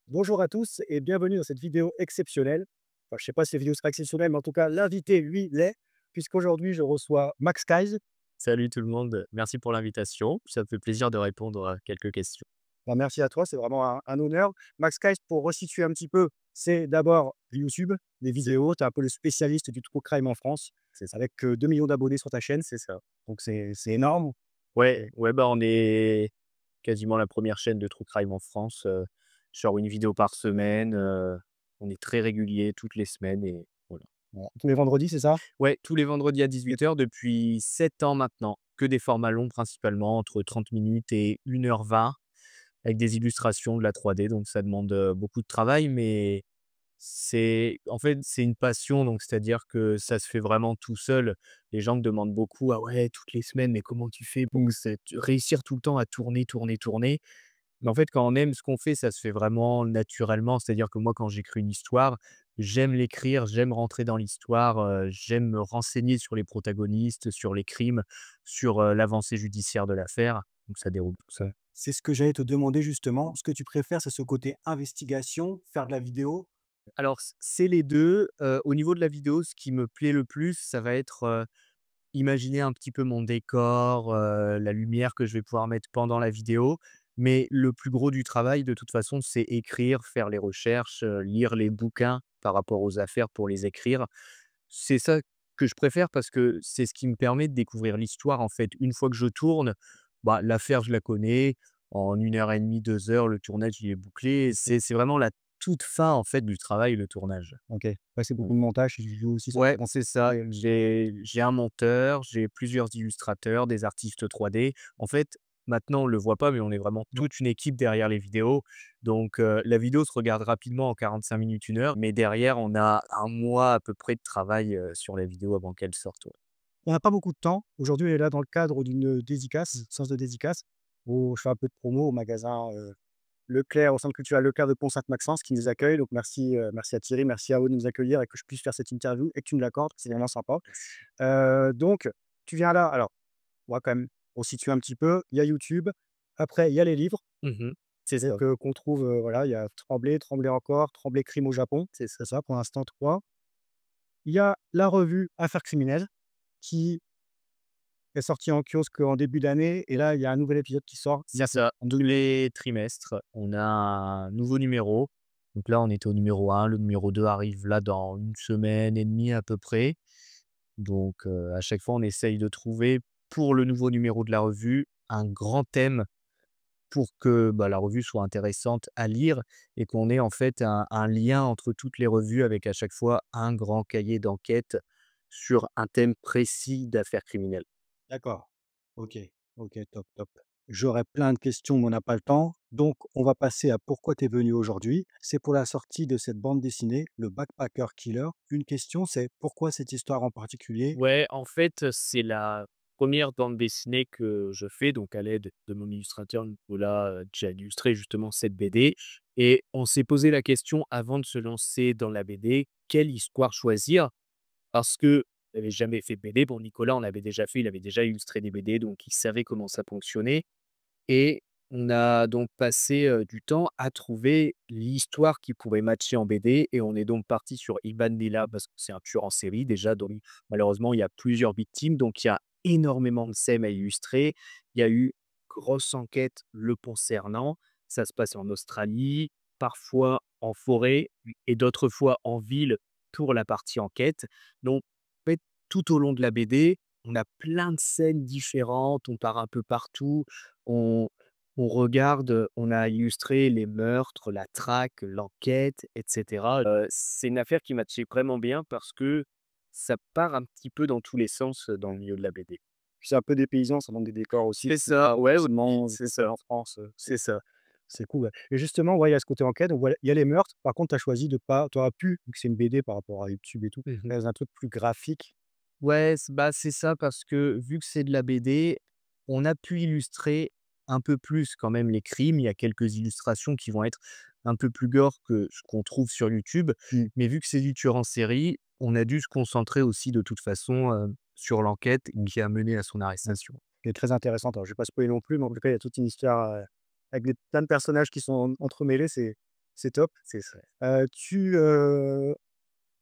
Bonjour à tous et bienvenue dans cette vidéo exceptionnelle. Enfin, je ne sais pas si la vidéo sera exceptionnelle, mais en tout cas, l'invité, lui, l'est, puisqu'aujourd'hui, je reçois Max Kaiz. Salut tout le monde, merci pour l'invitation. Ça me fait plaisir de répondre à quelques questions. Ben, merci à toi, c'est vraiment un honneur. Max Kaiz, pour resituer un petit peu, c'est d'abord YouTube, des vidéos. Tu es un peu le spécialiste du true crime en France, C'est ça. avec 2 millions d'abonnés sur ta chaîne. C'est ça. Donc, c'est énorme. Ouais, ouais, bah on est quasiment la première chaîne de true crime en France. Genre une vidéo par semaine. On est très régulier toutes les semaines et voilà. Voilà. Tous les vendredis, c'est ça? Ouais, tous les vendredis à 18 h depuis 7 ans maintenant. Que des formats longs principalement, entre 30 minutes et 1 h 20, avec des illustrations, de la 3D. Donc ça demande beaucoup de travail, mais c'est une passion, donc c'est-à-dire que ça se fait vraiment tout seul. Les gens me demandent beaucoup: «Ah ouais, toutes les semaines, mais comment tu fais pour réussir tout le temps à tourner, tourner, tourner?» Mais en fait, quand on aime ce qu'on fait, ça se fait vraiment naturellement. C'est-à-dire que moi, quand j'écris une histoire, j'aime l'écrire, j'aime rentrer dans l'histoire, j'aime me renseigner sur les protagonistes, sur les crimes, sur, l'avancée judiciaire de l'affaire, donc ça déroule tout seul. C'est ce que j'allais te demander justement. Ce que tu préfères, c'est ce côté investigation, faire de la vidéo. Alors c'est les 2. Au niveau de la vidéo, ce qui me plaît le plus, ça va être, imaginer un petit peu mon décor, la lumière que je vais pouvoir mettre pendant la vidéo. Mais le plus gros du travail, de toute façon, c'est écrire, faire les recherches, lire les bouquins par rapport aux affaires pour les écrire. C'est ça que je préfère parce que c'est ce qui me permet de découvrir l'histoire, en fait. Une fois que je tourne, bah, l'affaire, je la connais. En 1 h 30, 2 heures, le tournage, il est bouclé. C'est vraiment la toute fin, en fait, du travail, le tournage. OK. Ouais, c'est Mmh. beaucoup de montage, c'est du vidéo aussi, ça Ouais, prend. c'est ça. J'ai un monteur, j'ai plusieurs illustrateurs, des artistes 3D. En fait, maintenant, on le voit pas, mais on est vraiment Ouais. toute une équipe derrière les vidéos. Donc, la vidéo se regarde rapidement en 45 minutes, 1 heure, mais derrière, on a un mois à peu près de travail, sur la vidéo avant qu'elle sorte, ouais. On n'a pas beaucoup de temps. Aujourd'hui, on est là dans le cadre d'une dédicace, séance de dédicace, où je fais un peu de promo au magasin, Leclerc, au centre culturel Leclerc de Pont-Sainte-Maxence qui nous accueille. Donc merci, merci à Thierry, merci à eux de nous accueillir et que je puisse faire cette interview et que tu me l'accordes, c'est vraiment sympa. Donc tu viens là, alors on va quand même resituer un petit peu. Il y a YouTube, après il y a les livres, Mmh. C'est ça, donc qu'on trouve, voilà, il y a Trembler, Trembler encore, Trembler Crime au Japon, c'est ça. c'est ça pour l'instant 3. Il y a la revue Affaires criminelles qui est sortie en kiosque en début d'année et là, il y a un nouvel épisode qui sort C'est bientôt. ça. Tous les trimestres, on a un nouveau numéro. Donc là, on était au numéro 1. Le numéro 2 arrive là dans 1 semaine et demie à peu près. Donc, à chaque fois, on essaye de trouver pour le nouveau numéro de la revue un grand thème pour que, bah, la revue soit intéressante à lire et qu'on ait en fait un lien entre toutes les revues avec à chaque fois un grand cahier d'enquête sur un thème précis d'affaires criminelles. D'accord. OK. OK, top, top. J'aurais plein de questions, mais on n'a pas le temps. Donc, on va passer à pourquoi tu es venu aujourd'hui. C'est pour la sortie de cette bande dessinée, Le Backpacker Killer. Une question, c'est pourquoi cette histoire en particulier? Ouais, en fait, c'est la première bande dessinée que je fais, donc à l'aide de mon illustrateur Nicolas, qui a illustré justement cette BD, et on s'est posé la question avant de se lancer dans la BD, quelle histoire choisir? Parce que j'avais jamais fait de BD. Bon, Nicolas en avait déjà fait, il avait déjà illustré des BD, donc il savait comment ça fonctionnait, et on a donc passé, du temps à trouver l'histoire qui pourrait matcher en BD, et on est donc parti sur Iban Lila parce que c'est un tueur en série déjà, donc malheureusement il y a plusieurs victimes, donc il y a énormément de scènes à illustrer. Il y a eu grosse enquête le concernant. Ça se passe en Australie, parfois en forêt et d'autres fois en ville pour la partie enquête. Donc en fait, tout au long de la BD, on a plein de scènes différentes, on part un peu partout, on on regarde, on a illustré les meurtres, la traque, l'enquête et cetera. C'est une affaire qui matchait vraiment bien parce que ça part un petit peu dans tous les sens, dans le milieu de la BD. Puis c'est un peu dépaysant, ça montre des décors aussi C'est ça, ouais, ouais, forcément c'est ça, en France, c'est ça. c'est cool, ouais. Et justement, ouais, il y a ce côté enquête, donc voilà, il y a les meurtres. Par contre, tu as choisi de pas tu aurais pu, vu que c'est une BD par rapport à YouTube et tout, Mmh. faire un truc plus graphique. Ouais, c'est ça parce que vu que c'est de la BD, on a pu illustrer un peu plus quand même les crimes. Il y a quelques illustrations qui vont être un peu plus gore que ce qu'on trouve sur YouTube. Mmh. Mais vu que c'est du tueur en série, on a dû se concentrer aussi de toute façon, sur l'enquête qui a mené à son arrestation. qui est très intéressante. Alors je vais pas spoiler non plus, mais en tout cas, il y a toute une histoire, avec des plein de personnages qui sont entremêlés, c'est top. C'est ça.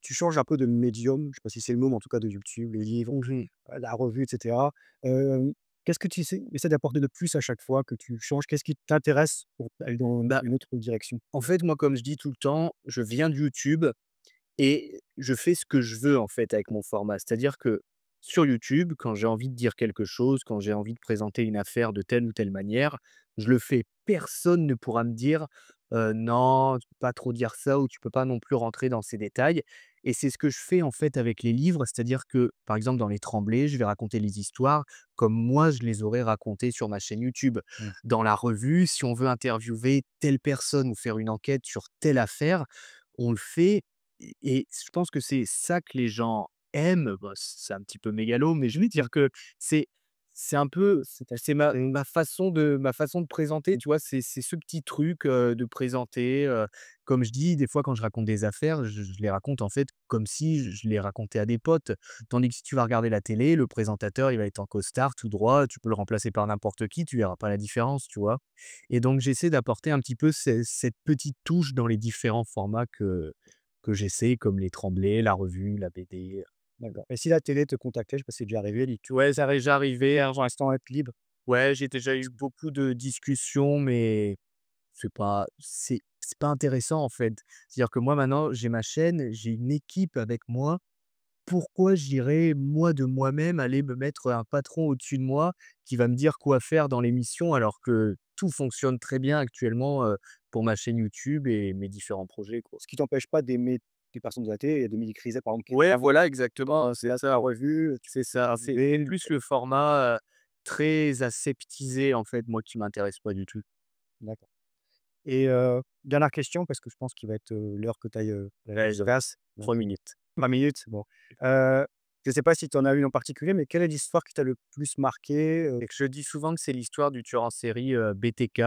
Tu changes un peu de médium, je sais pas si c'est le mot, mais en tout cas de YouTube, les livres, Mmh. la revue et cetera. Qu'est-ce que tu essaies d'apporter de plus à chaque fois que tu changes? Qu'est-ce qui t'intéresse pour aller dans Bah, une autre direction? en fait, moi, comme je dis tout le temps, je viens de YouTube et je fais ce que je veux, en fait, avec mon format. C'est-à-dire que sur YouTube, quand j'ai envie de dire quelque chose, quand j'ai envie de présenter une affaire de telle ou telle manière, je le fais. Personne ne pourra me dire, «Non, tu peux pas trop dire ça» ou «Tu peux pas non plus rentrer dans ces détails» et c'est ce que je fais, en fait, avec les livres. C'est-à-dire que, par exemple, dans Les Tremblés, je vais raconter les histoires comme moi, je les aurais racontées sur ma chaîne YouTube. Mmh. Dans la revue, si on veut interviewer telle personne ou faire une enquête sur telle affaire, on le fait et je pense que c'est ça que les gens aiment. Bah, c'est un petit peu mégalo, mais je vais dire que c'est c'est un peu c'est ma façon de présenter, tu vois? C'est ce petit truc, de présenter, comme je dis, des fois, quand je raconte des affaires, je les raconte, en fait, comme si je les racontais à des potes. Tandis que si tu vas regarder la télé, le présentateur, il va être en costard tout droit, tu peux le remplacer par n'importe qui, tu verras pas la différence, tu vois? Et donc j'essaie d'apporter un petit peu cette petite touche dans les différents formats que j'essaie, comme Les Tremblés, la revue, la BD. D'accord, et si la télé te contactait, je sais pas si c'est déjà arrivé, dit: «Tu Ouais, ça m'est déjà arrivé. pour l'instant être libre». Ouais, j'ai déjà eu beaucoup de discussions, mais c'est pas intéressant, en fait. C'est-à-dire que moi, maintenant, j'ai ma chaîne, j'ai une équipe avec moi. Pourquoi j'irais, moi, de moi-même, aller me mettre un patron au-dessus de moi qui va me dire quoi faire dans l'émission, alors que tout fonctionne très bien actuellement, pour ma chaîne YouTube et mes différents projets, quoi. Ce qui t'empêche pas d'aimer des personnes de la télé et Dominique Rizet, par exemple, qui Ouais, a voilà, exactement, c'est ça la revue, tu c'est ça. C'est plus le format, très aseptisé, en fait, moi, qui m'intéresse pas du tout. d'accord, et dernière question parce que je pense qu'il va être, l'heure que tu ailles, Ouais, se passe. 3 minutes. 20 minutes, bon. Heu, je sais pas si tu en as une en particulier, mais quelle est l'histoire qui t'a le plus marqué, Et que je dis souvent que c'est l'histoire du tueur en série, BTK,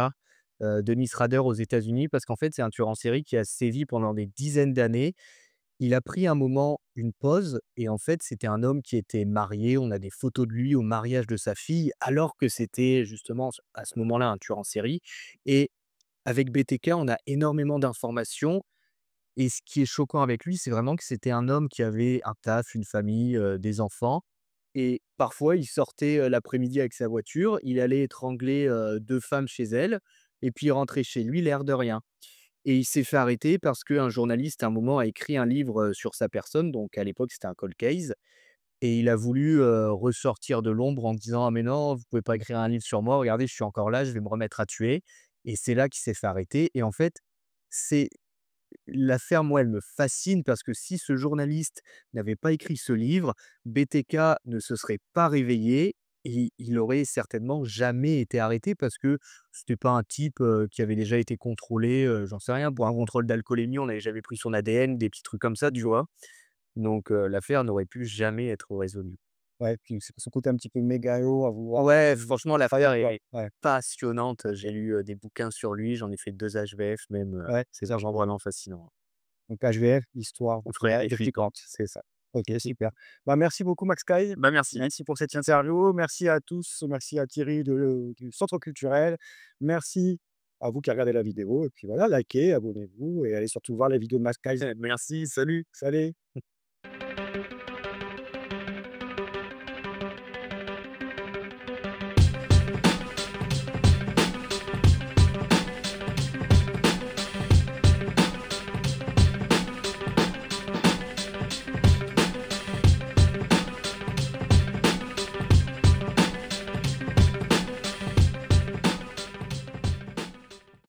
Dennis Rader aux États-Unis, parce qu'en fait, c'est un tueur en série qui a sévi pendant des dizaines d'années. Il a pris un moment une pause et en fait, c'était un homme qui était marié. On a des photos de lui au mariage de sa fille, alors que c'était justement à ce moment-là un tueur en série. Et avec BTK, on a énormément d'informations et ce qui est choquant avec lui, c'est vraiment que c'était un homme qui avait un taf, une famille, des enfants et parfois il sortait, l'après-midi avec sa voiture, il allait étrangler, 2 femmes chez elles et puis il rentrait chez lui l'air de rien et il s'est fait arrêter parce qu'un journaliste à un moment a écrit un livre, sur sa personne, donc à l'époque c'était un cold case et il a voulu, ressortir de l'ombre en disant: «Ah mais non, vous pouvez pas écrire un livre sur moi, regardez je suis encore là, je vais me remettre à tuer» et c'est là qu'il s'est fait arrêter et en fait, c'est l'affaire, moi, elle me fascine parce que si ce journaliste n'avait pas écrit ce livre, BTK ne se serait pas réveillé et il aurait certainement jamais été arrêté parce que c'était pas un type, qui avait déjà été contrôlé, j'en sais rien, pour un contrôle d'alcoolémie, on n'avait jamais pris son ADN, des petits trucs comme ça, tu vois? Donc l'affaire n'aurait pu jamais être résolue. ouais, puis c'est son côté un petit peu mégalo à vouloir Ouais, franchement, l'affaire quoi. est Ouais, passionnante. J'ai lu, des bouquins sur lui, j'en ai fait 2 HVF même, ouais, c'est vraiment, vraiment fascinant. donc HVF, histoire Ouais, de effectivement, piquante, c'est ça. OK, super. Bah, merci beaucoup Max Sky. bah, merci. Merci pour cette interview. Merci à tous. Merci à Thierry du Centre culturel. Merci à vous qui regardez la vidéo et puis voilà, likez, abonnez-vous et allez surtout voir les vidéos de Max Sky. Merci, salut. Salut!